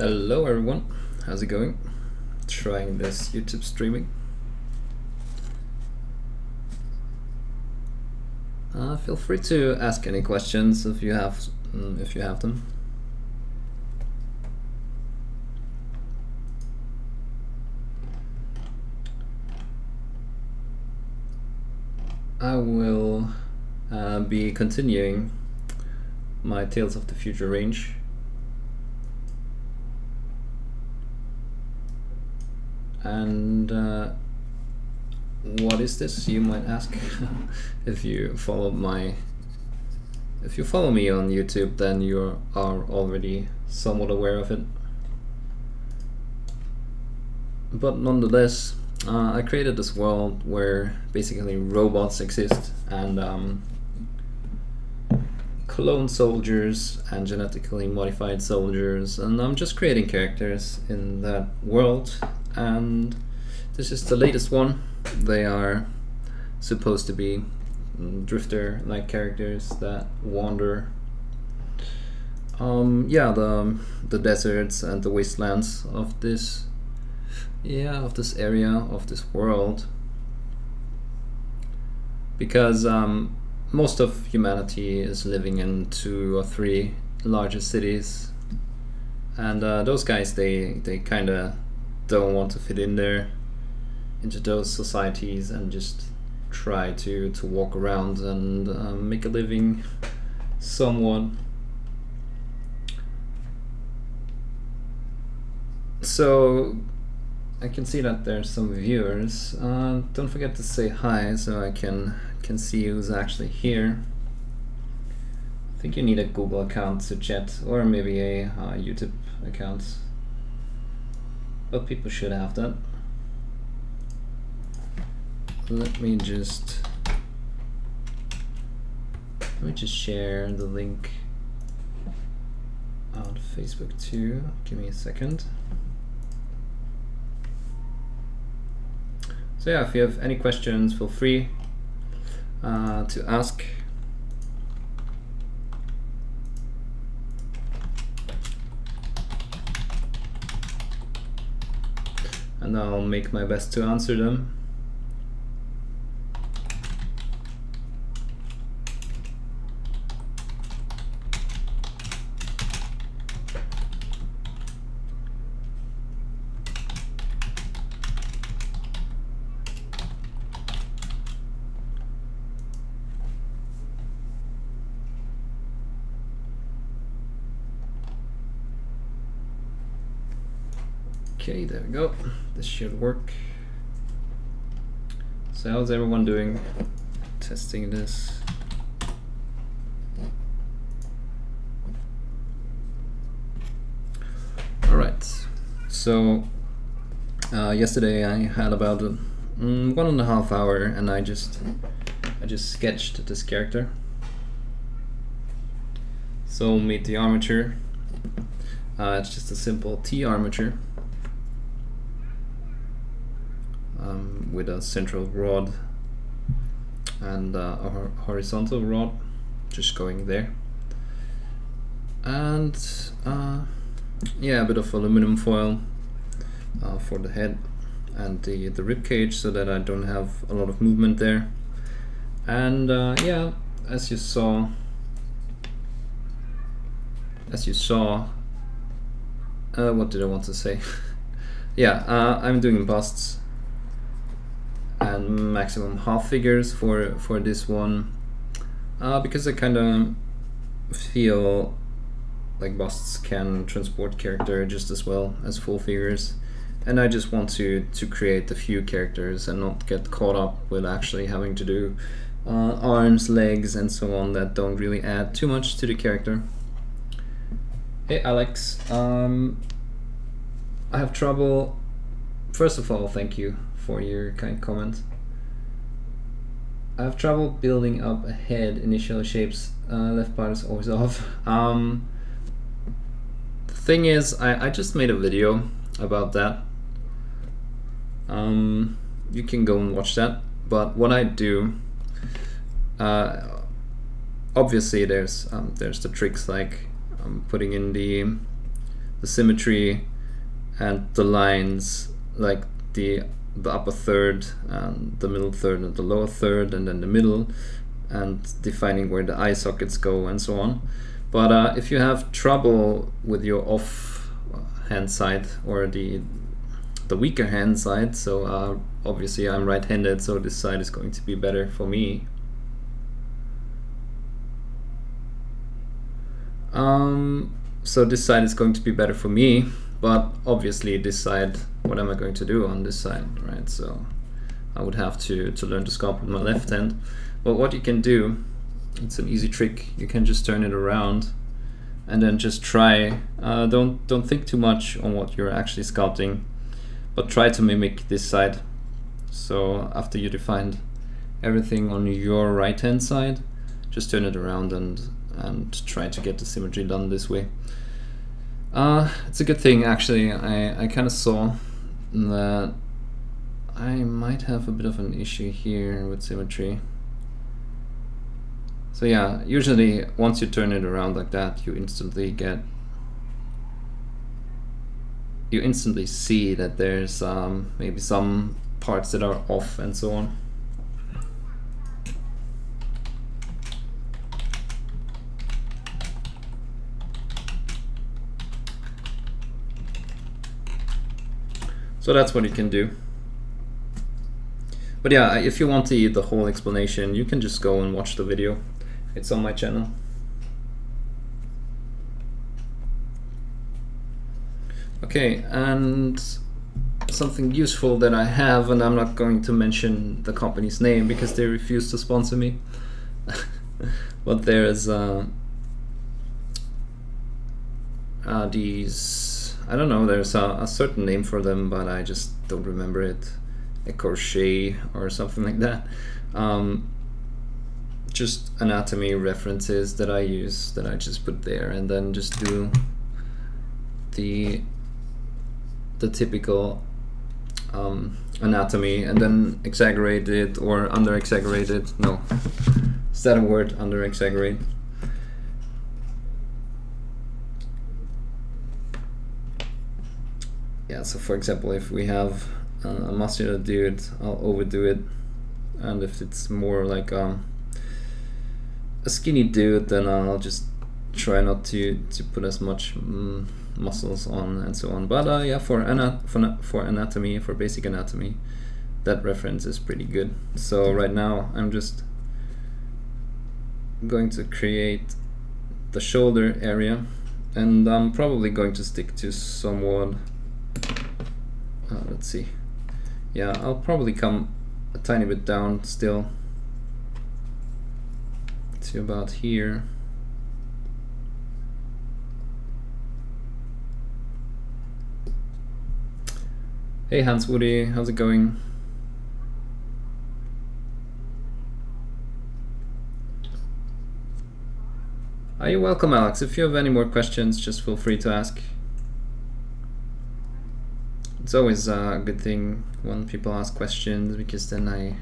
Hello everyone, how's it going? Trying this YouTube streaming. Feel free to ask any questions if you have them. I will be continuing my Tales of the Future range. And what is this, you might ask? If you follow me on YouTube, then you are already somewhat aware of it. But nonetheless, I created this world where basically robots exist and clone soldiers and genetically modified soldiers, and I'm just creating characters in that world. And this is the latest one. They are supposed to be drifter-like characters that wander the deserts and the wastelands of this area of this world, because most of humanity is living in 2 or 3 larger cities, and those guys, they kind of don't want to fit in there into those societies and just try to walk around and make a living somewhat. So I can see that there's some viewers. Don't forget to say hi so I can see who's actually here. I think you need a Google account to chat, or maybe a YouTube account. But people should have that. Let me just share the link on Facebook too. Give me a second. So yeah, if you have any questions, feel free to ask. And I'll make my best to answer them. Okay, there we go. This should work. So how's everyone doing? Testing this. All right. So yesterday I had about 1.5 hours, and I just sketched this character. So meet the armature. It's just a simple T armature. With a central rod and a horizontal rod just going there, and yeah, a bit of aluminum foil for the head and the rib cage, so that I don't have a lot of movement there. And yeah, as you saw, what did I want to say? Yeah, I'm doing busts and maximum half figures for this one, because I kind of feel like busts can transport character just as well as full figures, and I just want to create a few characters and not get caught up with actually having to do arms, legs, and so on that don't really add too much to the character. Hey Alex, I have trouble. First of all, thank you for your kind comment. I have trouble building up a head. Initial shapes, left part is always off. The thing is, I just made a video about that. You can go and watch that. But what I do, obviously there's the tricks like putting in the the symmetry and the lines, like the upper third and the middle third and the lower third and then the middle, and defining where the eye sockets go and so on. But if you have trouble with your off hand side or the weaker hand side, so obviously I'm right-handed, so this side is going to be better for me. So this side is going to be better for me, but obviously this side, what am I going to do on this side, right? So I would have to learn to sculpt with my left hand. But what you can do, it's an easy trick. You can just turn it around and then just try. Don't think too much on what you're actually sculpting, but try to mimic this side. So after you defined everything on your right hand side, just turn it around and try to get the symmetry done this way. It's a good thing actually. I kind of saw that I might have a bit of an issue here with symmetry. So yeah, usually once you turn it around like that, you instantly see that there's maybe some parts that are off and so on. So that's what you can do. But yeah, if you want the whole explanation, you can just go and watch the video. It's on my channel. Okay, and something useful that I have, and I'm not going to mention the company's name because they refuse to sponsor me. But there's these, I don't know, there's a certain name for them, but I just don't remember it. A crochet or something like that. Just anatomy references that I use, that I just put there, and then just do the typical anatomy, and then exaggerate it or under exaggerate it. No, is that a word? Under exaggerate. Yeah, so for example, if we have a muscular dude, I'll overdo it, and if it's more like a skinny dude, then I'll just try not to put as much muscles on and so on. But yeah, for anatomy, for basic anatomy, that reference is pretty good. So right now I'm just going to create the shoulder area, and I'm probably going to stick to somewhat, let's see, yeah, I'll probably come a tiny bit down still to about here. Hey Hans Woody, how's it going? You're welcome, Alex. If you have any more questions, just feel free to ask. It's always a good thing when people ask questions, because then I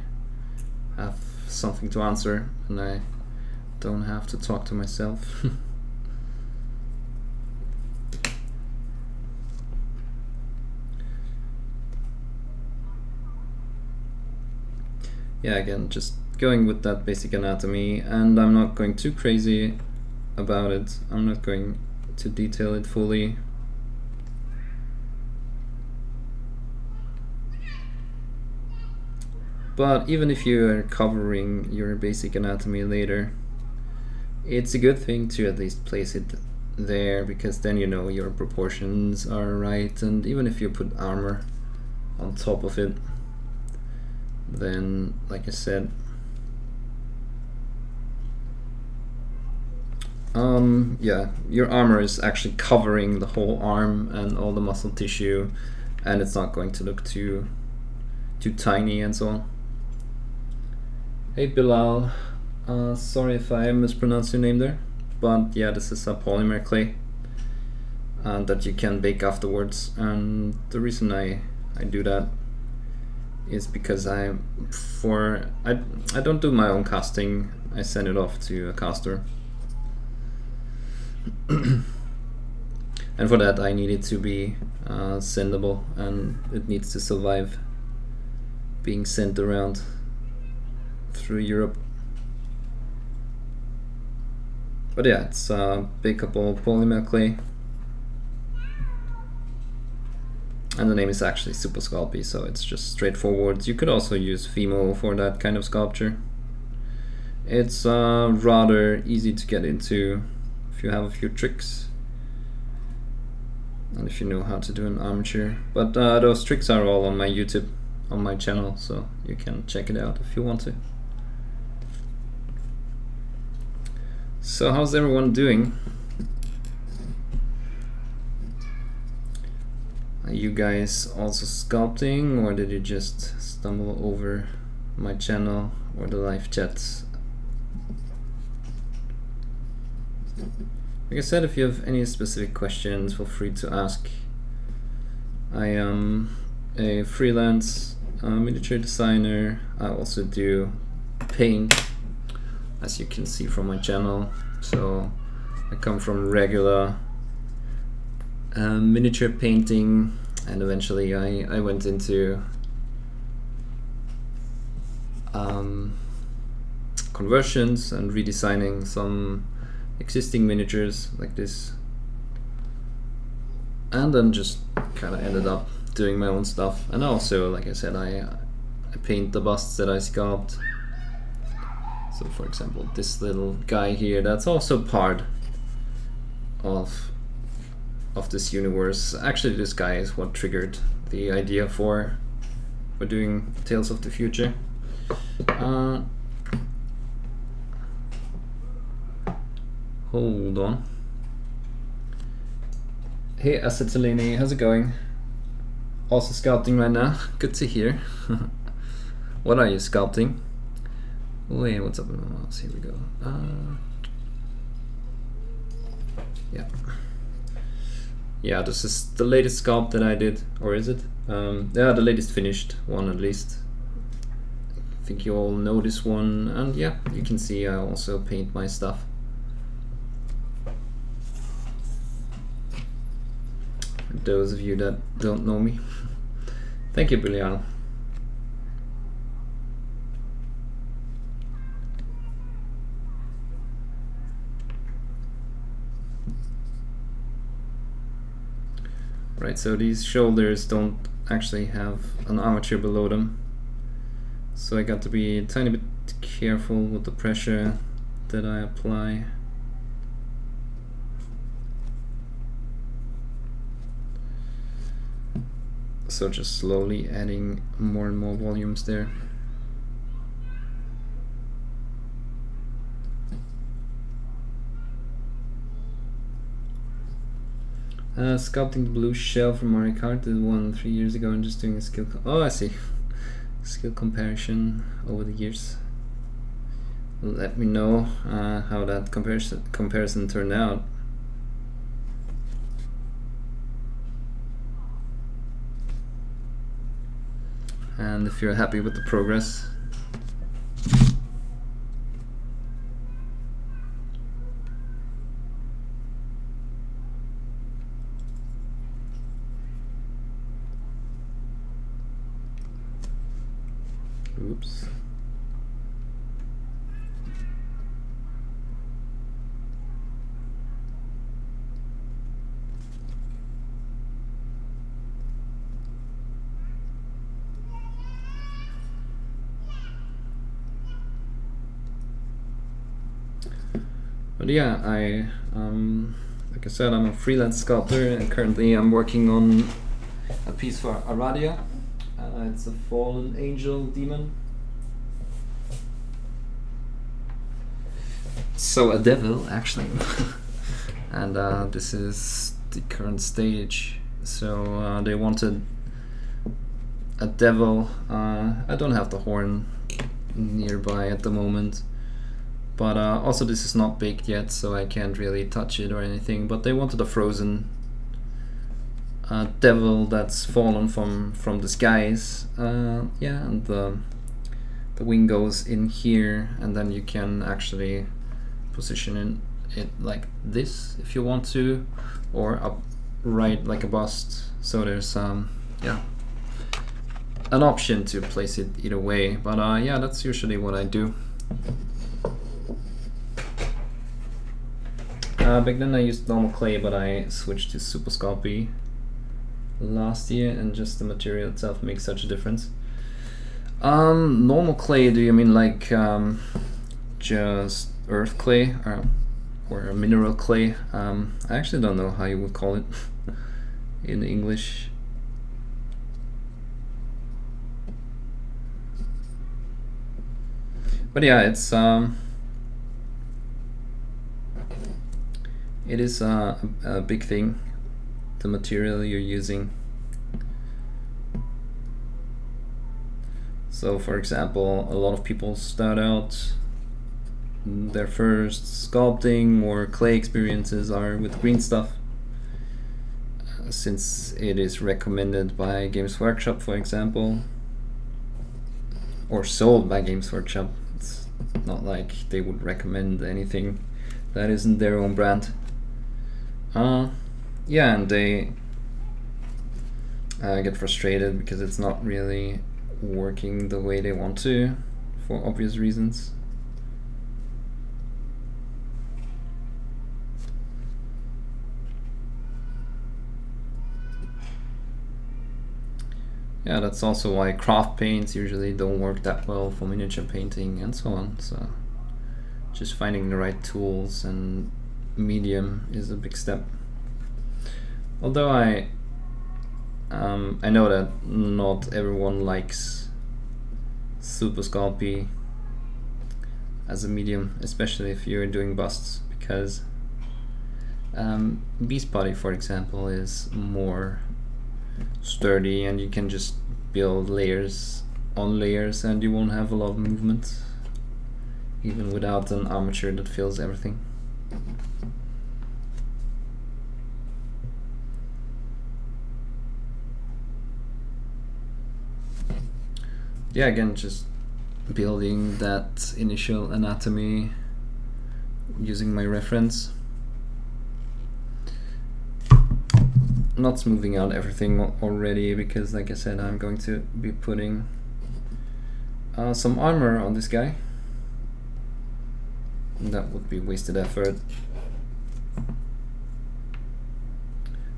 have something to answer and I don't have to talk to myself. Yeah, again, just going with that basic anatomy, and I'm not going too crazy about it. I'm not going to detail it fully. But even if you are covering your basic anatomy later, it's a good thing to at least place it there, because then you know your proportions are right, and even if you put armor on top of it, then, like I said, yeah, your armor is actually covering the whole arm and all the muscle tissue, and it's not going to look too tiny and so on. Hey Bilal, sorry if I mispronounced your name there, but yeah, this is a polymer clay that you can bake afterwards, and the reason I do that is because I don't do my own casting. I send it off to a caster. And for that I need it to be sendable, and it needs to survive being sent around through Europe. But yeah, it's bakeable polymer clay, and the name is actually Super Sculpey, so it's just straightforward. You could also use Fimo for that kind of sculpture. It's rather easy to get into if you have a few tricks and if you know how to do an armature. But those tricks are all on my YouTube, on my channel, so you can check it out if you want to. So how's everyone doing? Are you guys also sculpting, or did you just stumble over my channel or the live chats? Like I said, if you have any specific questions, feel free to ask. I am a freelance miniature designer. I also do paint, as you can see from my channel. So I come from regular miniature painting, and eventually I went into conversions and redesigning some existing miniatures like this, and then just kind of ended up doing my own stuff. And also, like I said, I paint the busts that I sculpt. So for example, this little guy here, that's also part of this universe. Actually, this guy is what triggered the idea for doing Tales of the Future. Hold on. Hey Acetylene, how's it going? Also sculpting right now? Good to hear. What are you sculpting? Wait, what's up with my mouse? Here we go. Yeah, this is the latest sculpt that I did, or is it? Yeah, the latest finished one at least. I think you all know this one, and yeah, you can see I also paint my stuff. For those of you that don't know me. Thank you, Billial. Right, so these shoulders don't actually have an armature below them, so I got to be a tiny bit careful with the pressure that I apply. So just slowly adding more and more volumes there. Sculpting the blue shell from Mario Kart, did one 3 years ago, and just doing a skill. Oh, I see. Skill comparison over the years. Let me know how that comparison turned out. And if you're happy with the progress. Oops. But yeah, like I said, I'm a freelance sculptor, and currently I'm working on a piece for Armature. It's a fallen angel demon. So a devil, actually. And this is the current stage. So they wanted a devil. I don't have the horn nearby at the moment. But also this is not baked yet, so I can't really touch it or anything. But they wanted a frozen devil that's fallen from the skies. Yeah, and the wing goes in here, and then you can actually position it like this if you want to, or up write like a bust, so there's yeah, an option to place it either way, but yeah, that's usually what I do. Back then I used normal clay, but I switched to super sculpting last year, and just the material itself makes such a difference. Normal clay, do you mean like just earth clay or a mineral clay? I actually don't know how you would call it in English. But yeah, it is a big thing, the material you're using. So for example, a lot of people start out, their first sculpting or clay experiences are with green stuff, since it is recommended by Games Workshop, for example, or sold by Games Workshop. It's not like they would recommend anything that isn't their own brand. Yeah, and they get frustrated because it's not really working the way they want to, for obvious reasons. Yeah, that's also why craft paints usually don't work that well for miniature painting and so on. So just finding the right tools and medium is a big step. Although I know that not everyone likes super sculpting as a medium, especially if you're doing busts, because beast body, for example, is more sturdy and you can just build layers on layers and you won't have a lot of movement, even without an armature that fills everything. Yeah, again, just building that initial anatomy using my reference. Not smoothing out everything already, because like I said, I'm going to be putting some armor on this guy. That would be wasted effort.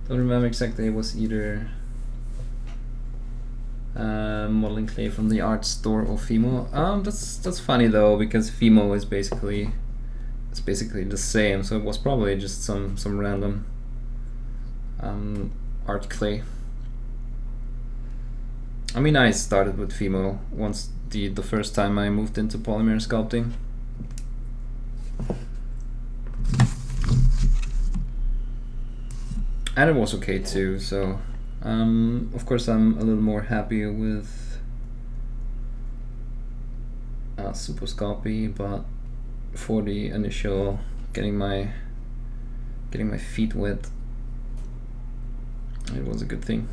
Don't remember exactly, it was either modeling clay from the art store or Fimo. That's funny though, because Fimo is basically the same, so it was probably just some random art clay. I mean, I started with Fimo once the first time I moved into polymer sculpting. And it was okay too, so of course I'm a little more happy with super sculpting, but for the initial getting my feet wet, it was a good thing.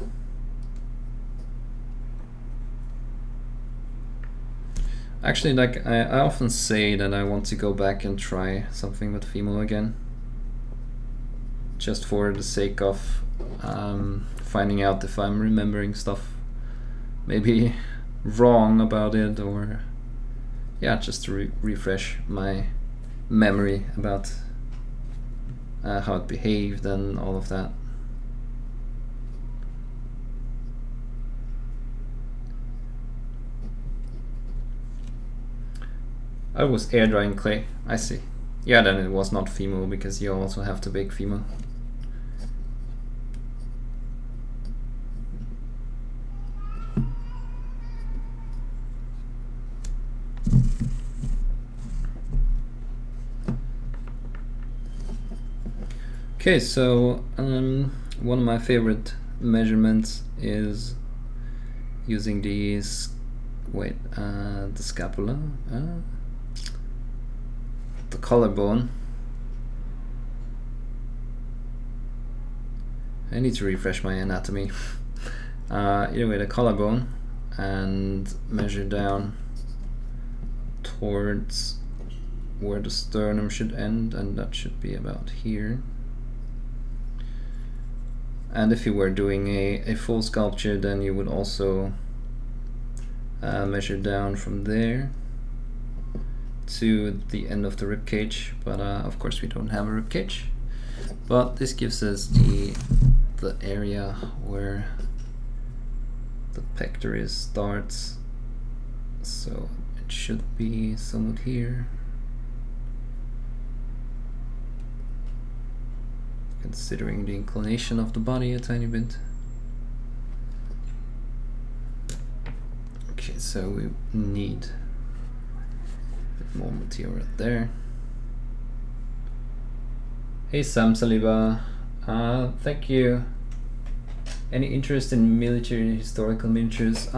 Actually, like I often say that I want to go back and try something with Fimo again, just for the sake of finding out if I'm remembering stuff maybe wrong about it, or yeah, just to refresh my memory about how it behaved and all of that. Oh, it was air drying clay, I see. Yeah, then it was not Fimo, because you also have to bake Fimo. Okay, so one of my favorite measurements is using these, the scapula, the collarbone. I need to refresh my anatomy. Either way, the collarbone, and measure down towards where the sternum should end, and that should be about here. And if you were doing a full sculpture, then you would also measure down from there to the end of the rib cage. But of course we don't have a rib cage. But this gives us the area where the pectoris starts. So it should be somewhat here. Considering the inclination of the body a tiny bit. Okay, so we need a bit more material there. Hey Sam Saliba, thank you. Any interest in military historical miniatures?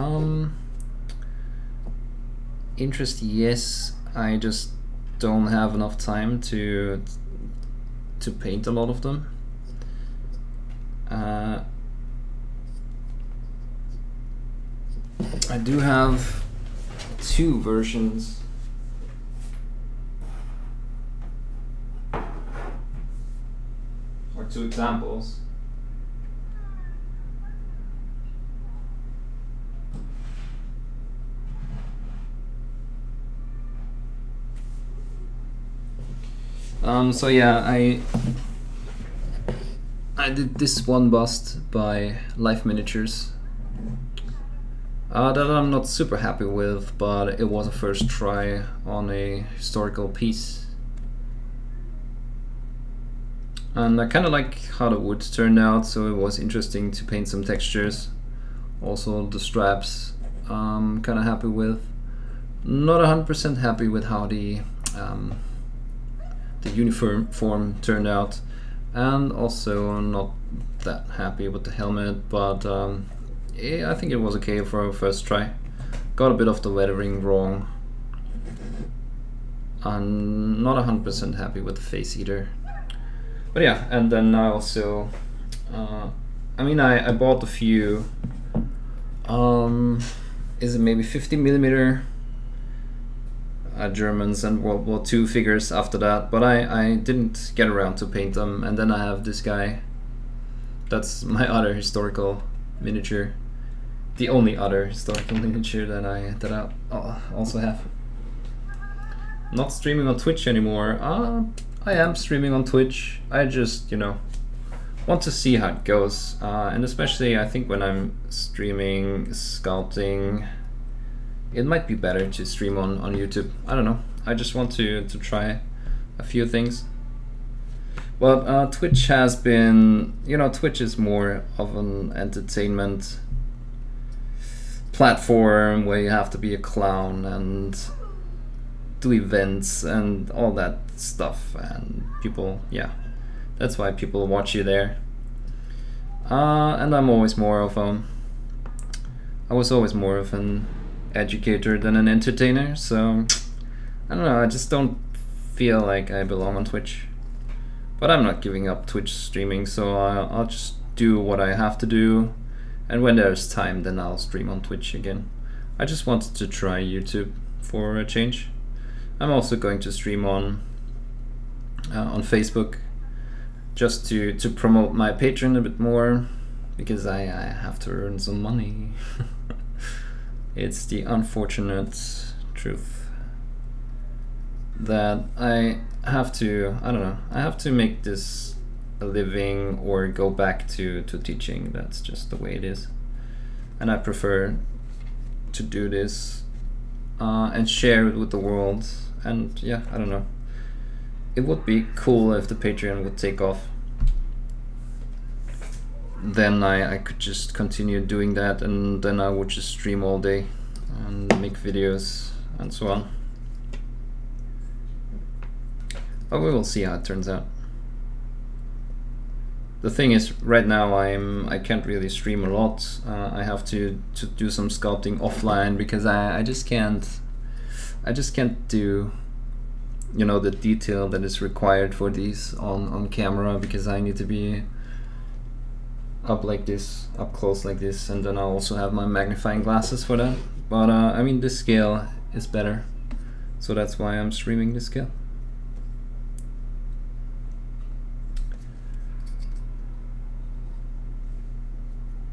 Interest, yes. I just don't have enough time to paint a lot of them. I do have 2 versions. Or 2 examples. So yeah, I did this one bust by Life Miniatures that I'm not super happy with, but it was a first try on a historical piece. And I kind of like how the wood turned out, so it was interesting to paint some textures. Also the straps, kind of happy with. Not 100% happy with how the uniform form turned out, and also not that happy with the helmet, but I think it was okay for a first try. Got a bit of the lettering wrong. I'm not 100% happy with the face either. But yeah, and then I also, I mean, I bought a few, is it maybe 50mm Germans and World War II figures after that, but I didn't get around to paint them. And then I have this guy. That's my other historical miniature, the only other historical miniature that I also have. Not streaming on Twitch anymore. I am streaming on Twitch. I just, you know, want to see how it goes, and especially I think when I'm streaming sculpting, it might be better to stream on YouTube. I don't know. I just want to try a few things. But Twitch has been, you know, Twitch is more of an entertainment platform where you have to be a clown and do events and all that stuff, and people, yeah, that's why people watch you there. And I'm always more of I was always more of an educator than an entertainer, so I don't know, I just don't feel like I belong on Twitch. But I'm not giving up Twitch streaming, so I'll just do what I have to do, and when there's time then I'll stream on Twitch again. I just wanted to try YouTube for a change. I'm also going to stream on Facebook, just to promote my Patreon a bit more, because I have to earn some money. It's the unfortunate truth that I have to, I don't know, I have to make this a living or go back to teaching. That's just the way it is, and I prefer to do this and share it with the world. And yeah, I don't know, it would be cool if the Patreon would take off. Then I could just continue doing that, and then I would just stream all day and make videos and so on. But we will see how it turns out. The thing is, right now I can't really stream a lot. I have to do some sculpting offline, because I just can't do, you know, the detail that is required for these on camera, because I need to be up like this, up close like this, and then I also have my magnifying glasses for that. But I mean, this scale is better, so that's why I'm streaming this scale.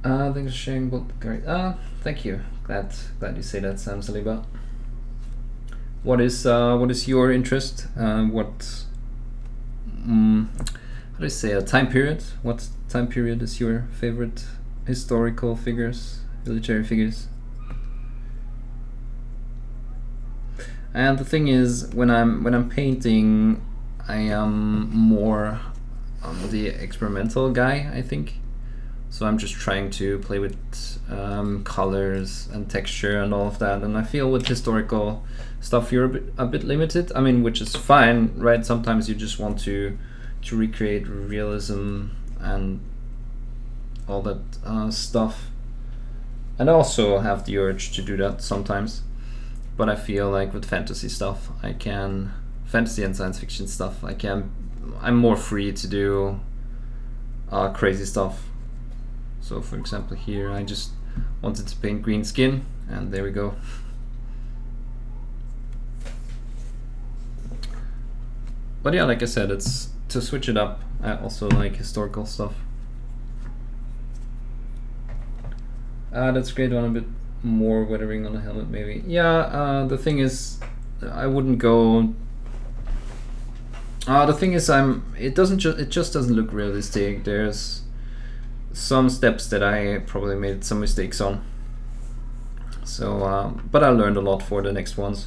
Thanks for sharing both. Great. Thank you. Glad you say that, Sam Saliba. What is your interest? What how do you say a time period? What time period is your favorite historical figures, military figures? And the thing is, when I'm painting, I am more the experimental guy, I think. So I'm just trying to play with colors and texture and all of that. And I feel with historical stuff you're a bit limited. I mean, which is fine, right? Sometimes you just want to recreate realism and all that stuff. And I also have the urge to do that sometimes. But I feel like with fantasy stuff, fantasy and science fiction stuff, I'm more free to do crazy stuff. So for example here, I just wanted to paint green skin, and there we go. But yeah, like I said, it's to switch it up. I also like historical stuff. That's great on a bit more weathering on the helmet maybe. Yeah, the thing is, I wouldn't go. The thing is, it just doesn't look realistic. There's some steps that I probably made some mistakes on. So, but I learned a lot for the next ones.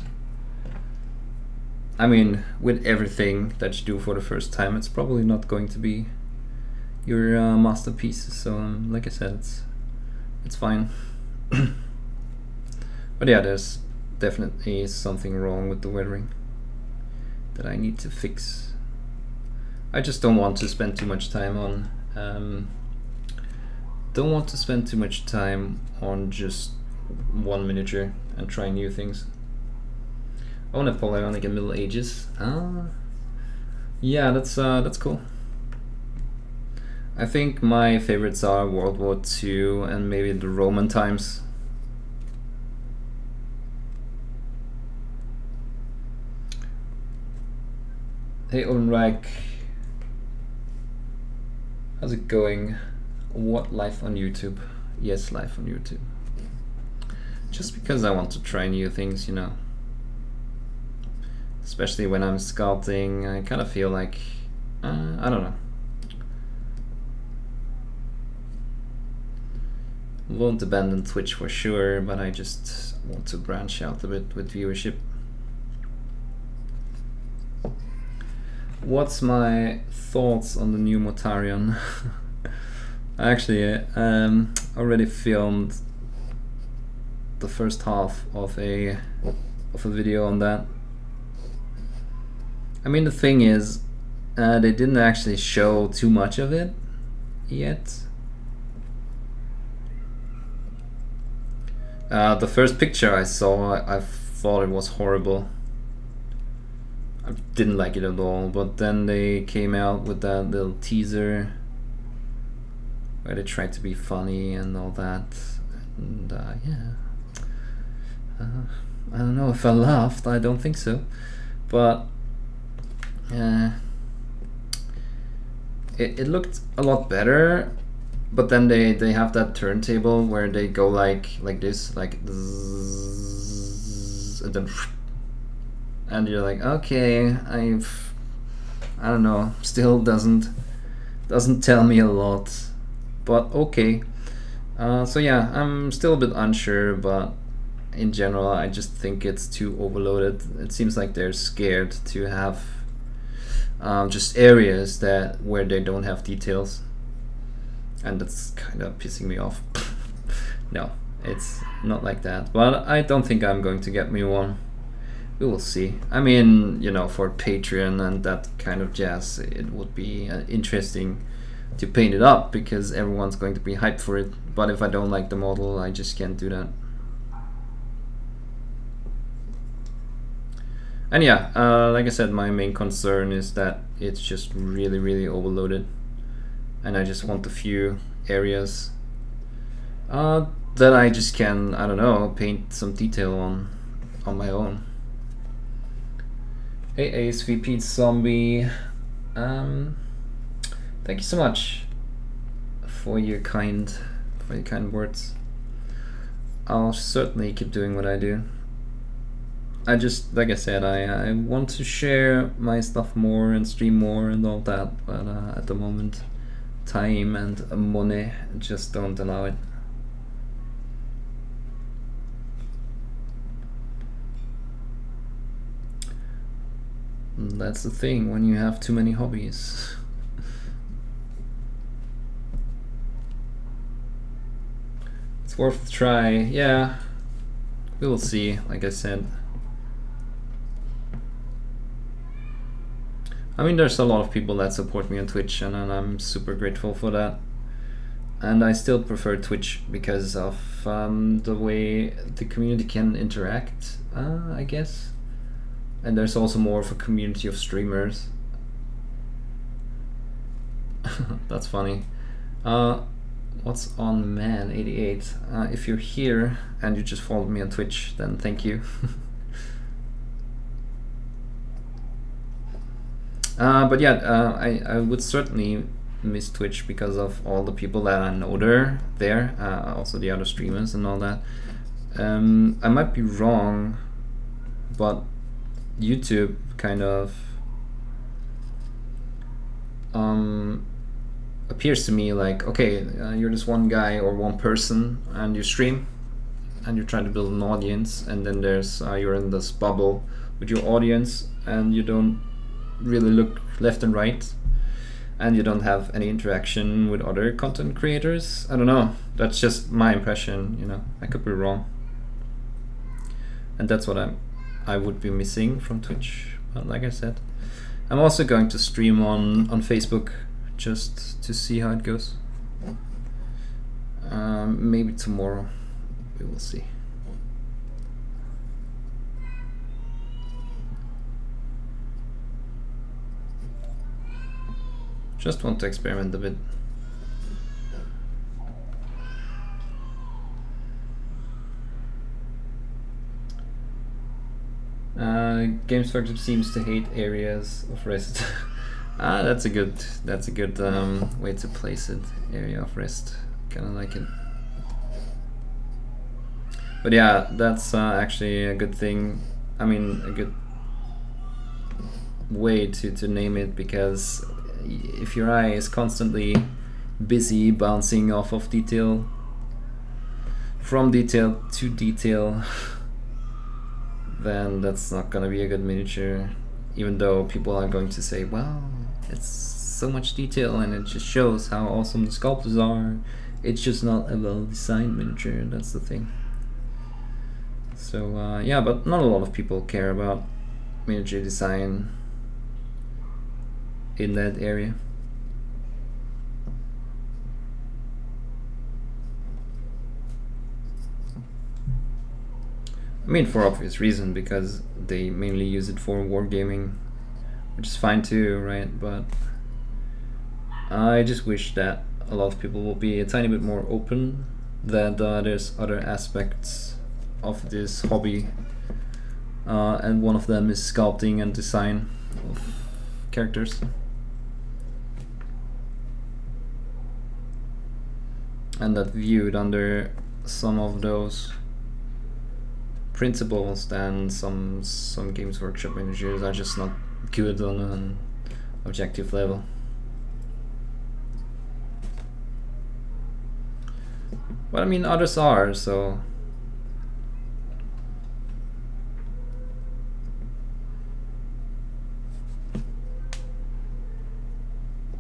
I mean, with everything that you do for the first time, it's probably not going to be your masterpiece. So, like I said, it's fine. But yeah, there's definitely something wrong with the weathering that I need to fix. I just don't want to spend too much time on just one miniature and trying new things. Oh, Napoleonic and Middle Ages. Yeah, that's cool. I think my favorites are World War II and maybe the Roman times. Hey Ulrich, how's it going? What, live on YouTube? Yes, live on YouTube. Just because I want to try new things, you know. Especially when I'm sculpting, I kind of feel like, I don't know. Won't abandon Twitch for sure, but I just want to branch out a bit with viewership. What's my thoughts on the new Mortarion? I actually already filmed the first half of a video on that. I mean, the thing is, they didn't actually show too much of it yet. The first picture I saw, I thought it was horrible. I didn't like it at all, but then they came out with that little teaser where they tried to be funny and all that, and yeah, I don't know if I laughed. I don't think so, but it looked a lot better. But then they have that turntable where they go like this, like zzz, and then and you're like, okay, I don't know, still doesn't tell me a lot, but okay. So yeah, I'm still a bit unsure, but in general I just think it's too overloaded. It seems like they're scared to have just areas where they don't have details, and that's kind of pissing me off. No, it's not like that, but I don't think I'm going to get me one. We will see. I mean, you know, for Patreon and that kind of jazz, it would be interesting to paint it up because everyone's going to be hyped for it. But if I don't like the model, I just can't do that. And yeah, like I said, my main concern is that it's just really, really overloaded, and I just want a few areas that I just can, I don't know, paint some detail on my own. Hey ASVP Zombie, thank you so much for your kind for your kind words. I'll certainly keep doing what I do. I just, like I said, I want to share my stuff more and stream more and all that, but at the moment, time and money just don't allow it. And that's the thing when you have too many hobbies. It's worth a try, yeah. We will see, like I said. I mean, there's a lot of people that support me on Twitch, and I'm super grateful for that. And I still prefer Twitch because of the way the community can interact, I guess. And there's also more of a community of streamers. That's funny. What's on man88? If you're here and you just followed me on Twitch, then thank you. But yeah, I would certainly miss Twitch because of all the people that I know there, also the other streamers and all that. I might be wrong, but YouTube kind of appears to me like, okay, you're this one guy or one person and you stream and you're trying to build an audience, and then there's you're in this bubble with your audience and you don't really look left and right and you don't have any interaction with other content creators. I don't know, that's just my impression, you know, I could be wrong. And that's what I would be missing from Twitch. But like I said, I'm also going to stream on Facebook just to see how it goes. Maybe tomorrow, we will see. Just want to experiment a bit. Games Workshop seems to hate areas of rest. That's a good way to place it. Area of rest, kind of like it. But yeah, that's actually a good thing. I mean, a good way to name it, because if your eye is constantly busy bouncing off of detail, from detail to detail, then that's not gonna be a good miniature, even though people are going to say, well, it's so much detail and it just shows how awesome the sculptors are. It's just not a well-designed miniature, that's the thing. So yeah, but not a lot of people care about miniature design in that area. I mean, for obvious reason, because they mainly use it for wargaming, which is fine too, right? But I just wish that a lot of people will be a tiny bit more open, that there's other aspects of this hobby, and one of them is sculpting and design of characters. And that viewed under some of those principles, then some Games Workshop miniatures are just not good on an objective level. But I mean, others are, so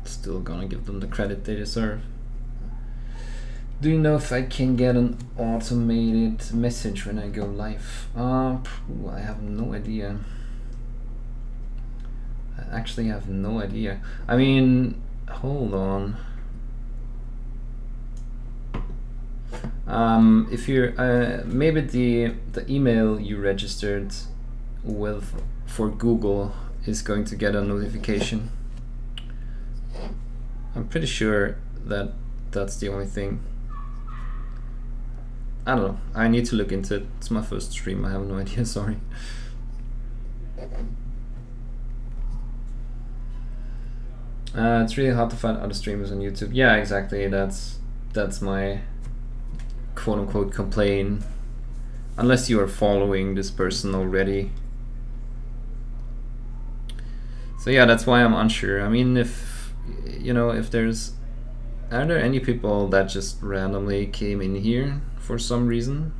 still gonna give them the credit they deserve. Do you know if I can get an automated message when I go live? I have no idea. I actually have no idea. I mean, hold on. If you're maybe the email you registered with for Google is going to get a notification. I'm pretty sure that that's the only thing. I don't know, I need to look into it. It's my first stream, I have no idea, sorry. It's really hard to find other streamers on YouTube. Yeah, exactly, that's my quote-unquote complain unless you are following this person already. So yeah, that's why I'm unsure. I mean, if you know, if there's, are there any people that just randomly came in here for some reason,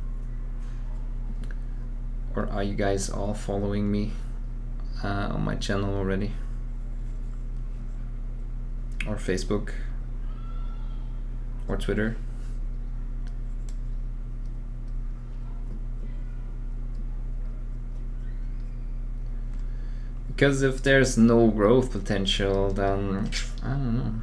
or are you guys all following me on my channel already, or Facebook or Twitter? Because if there's no growth potential, then I don't know.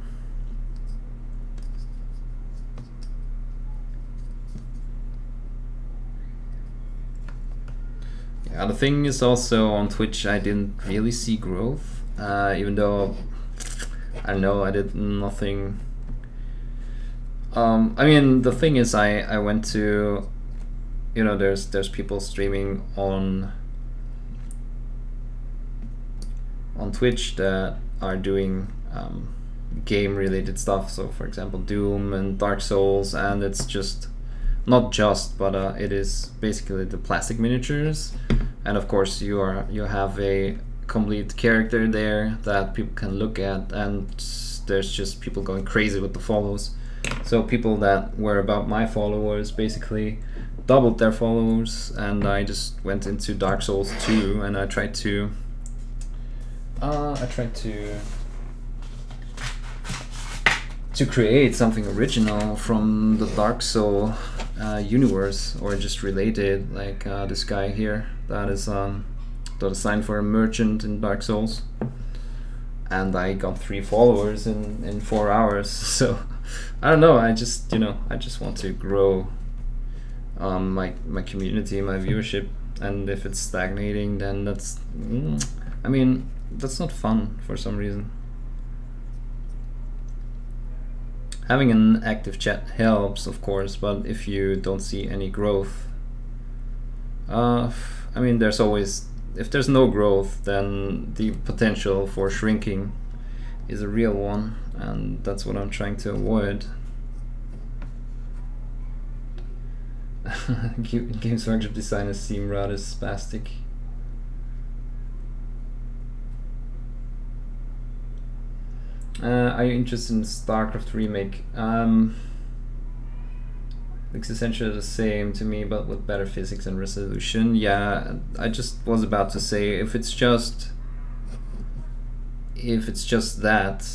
Yeah, the thing is also on Twitch I didn't really see growth, even though I know I did nothing. I mean, the thing is I went to, you know, there's people streaming on Twitch that are doing game related stuff, so for example Doom and Dark Souls, and it's just not just, but it is basically the plastic miniatures, and of course you have a complete character there that people can look at, and there's just people going crazy with the follows. So people that were about my followers basically doubled their followers, and I just went into Dark Souls 2 and I tried to create something original from the Dark Soul universe, or just related, like this guy here that is the design for a merchant in Dark Souls, and I got 3 followers in 4 hours. So I don't know, I just, you know, I just want to grow my community, my viewership, and if it's stagnating, then that's I mean, that's not fun for some reason. Having an active chat helps, of course, but if you don't see any growth, I mean, there's always, if there's no growth, then the potential for shrinking is a real one, and that's what I'm trying to avoid. Games Workshop designers seem rather spastic. Are you interested in StarCraft remake? Looks essentially the same to me, but with better physics and resolution. Yeah, I just was about to say, if it's just that,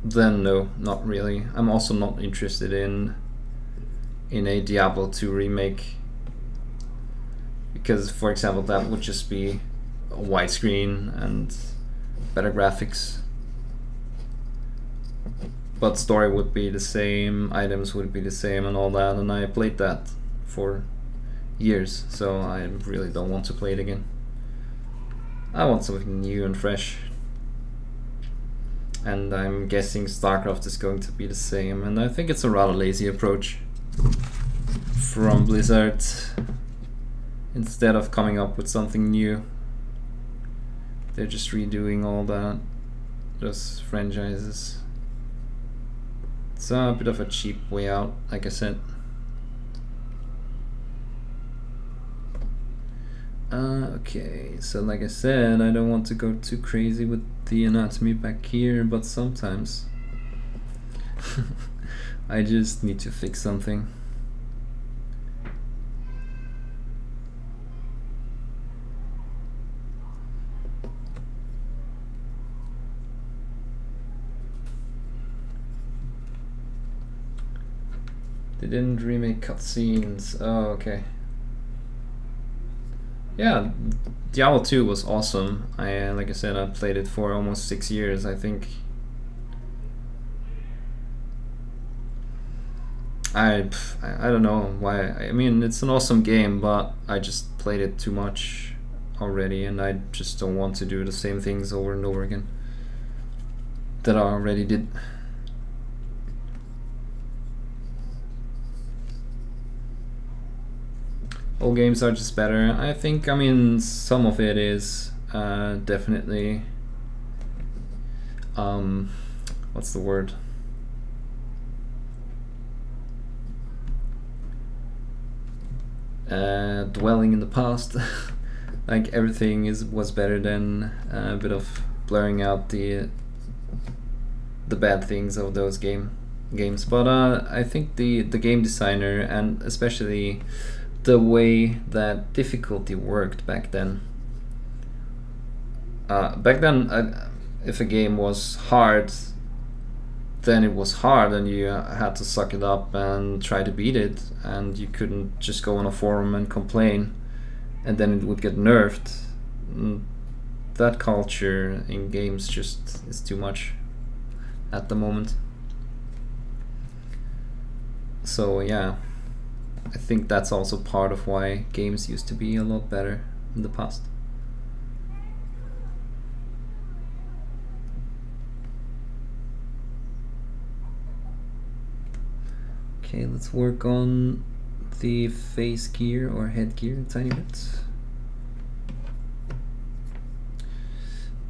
then no, not really. I'm also not interested in a Diablo 2 remake, because, for example, that would just be a widescreen and better graphics, but story would be the same, items would be the same and all that, and I played that for years, so I really don't want to play it again. I want something new and fresh, and I'm guessing StarCraft is going to be the same, and I think it's a rather lazy approach from Blizzard. Instead of coming up with something new, they're just redoing all those franchises. It's a bit of a cheap way out, like I said. Okay, so like I said, I don't want to go too crazy with the anatomy back here, but sometimes I just need to fix something. They didn't remake cutscenes. Oh, okay. Yeah, Diablo 2 was awesome. Like I said, I played it for almost 6 years, I think. I don't know why. I mean, it's an awesome game, but I just played it too much already, and I just don't want to do the same things over and over again that I already did. All games are just better. I think, I mean, some of it is definitely, what's the word? dwelling in the past. Like everything was better than a bit of blurring out the bad things of those games. But I think the game designer, and especially the way that difficulty worked back then. If a game was hard, then it was hard, and you had to suck it up and try to beat it, and you couldn't just go on a forum and complain, and then it would get nerfed. That culture in games just is too much at the moment. So yeah, I think that's also part of why games used to be a lot better in the past. Okay, let's work on the face gear or head gear a tiny bit.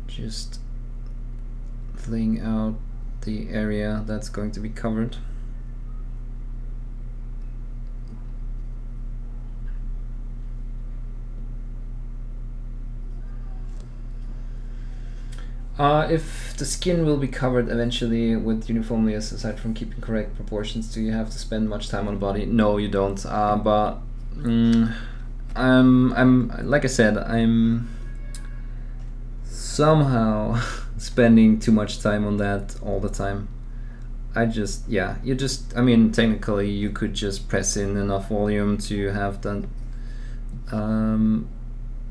Just laying out the area that's going to be covered. If the skin will be covered eventually with uniformness, aside from keeping correct proportions, do you have to spend much time on the body? No, you don't. But I'm like I said, I'm somehow spending too much time on that all the time. I mean, technically you could just press in enough volume to have that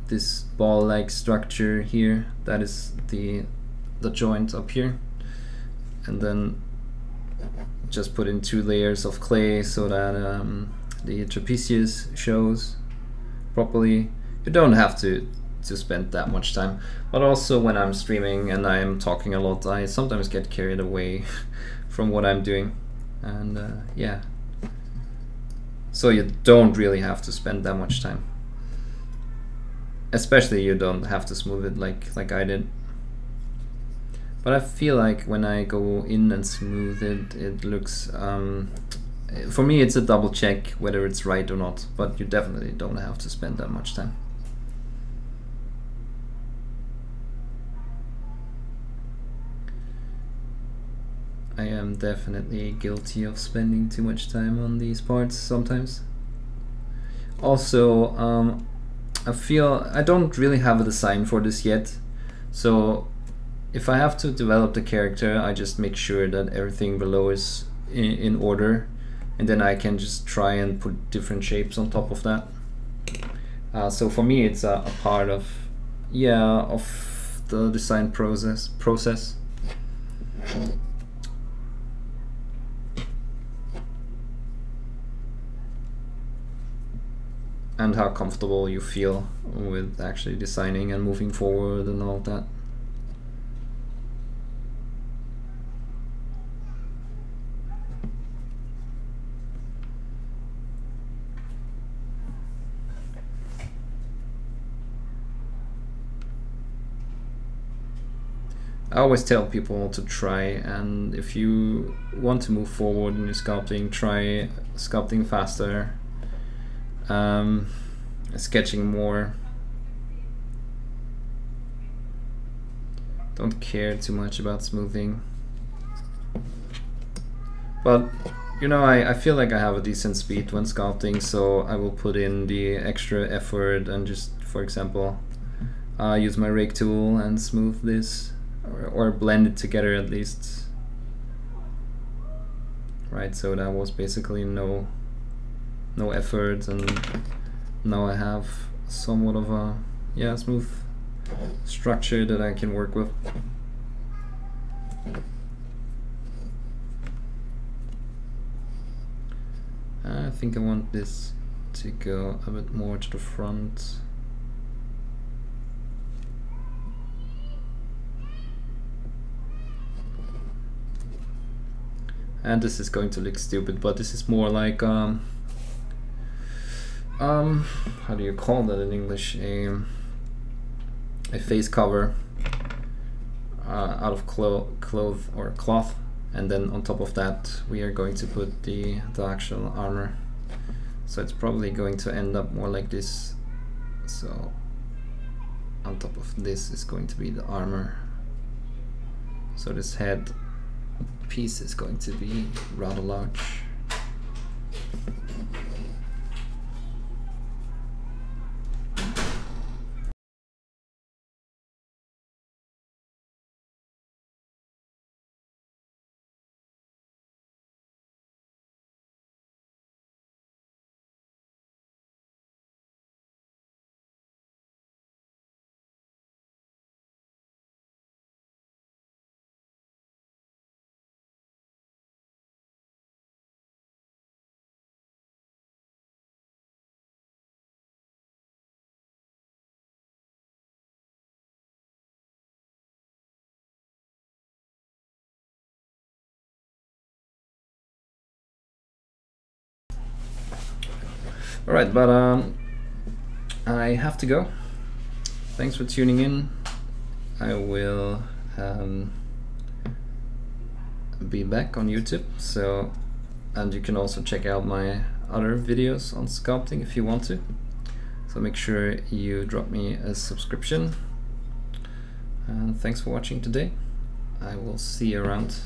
this ball-like structure here. That is the joint up here, and then just put in 2 layers of clay so that the trapezius shows properly. You don't have to spend that much time, but also when I'm streaming and I'm talking a lot, I sometimes get carried away from what I'm doing, and yeah, so you don't really have to spend that much time. Especially you don't have to smooth it like I did. But I feel like when I go in and smooth it, it looks, for me it's a double check whether it's right or not, but you definitely don't have to spend that much time. I am definitely guilty of spending too much time on these parts sometimes. Also, I feel I don't really have a design for this yet, so if I have to develop the character, I just make sure that everything below is in order, and then I can just try and put different shapes on top of that. So for me it's a part of the design process. And how comfortable you feel with actually designing and moving forward and all that. I always tell people to try, and if you want to move forward in your sculpting, try sculpting faster, sketching more. Don't care too much about smoothing. But you know, I feel like I have a decent speed when sculpting, so I will put in the extra effort and just, for example, use my rake tool and smooth this, or blend it together at least. Right, so that was basically no effort, and now I have somewhat of a smooth structure that I can work with. I think I want this to go a bit more to the front. And this is going to look stupid, but this is more like how do you call that in English? A face cover out of cloth, and then on top of that we are going to put the actual armor. So it's probably going to end up more like this. So on top of this is going to be the armor. So this head piece is going to be rather large. Alright, but I have to go. Thanks for tuning in. I will be back on YouTube, so, and you can also check out my other videos on sculpting if you want to. So make sure you drop me a subscription. And thanks for watching today. I will see you around.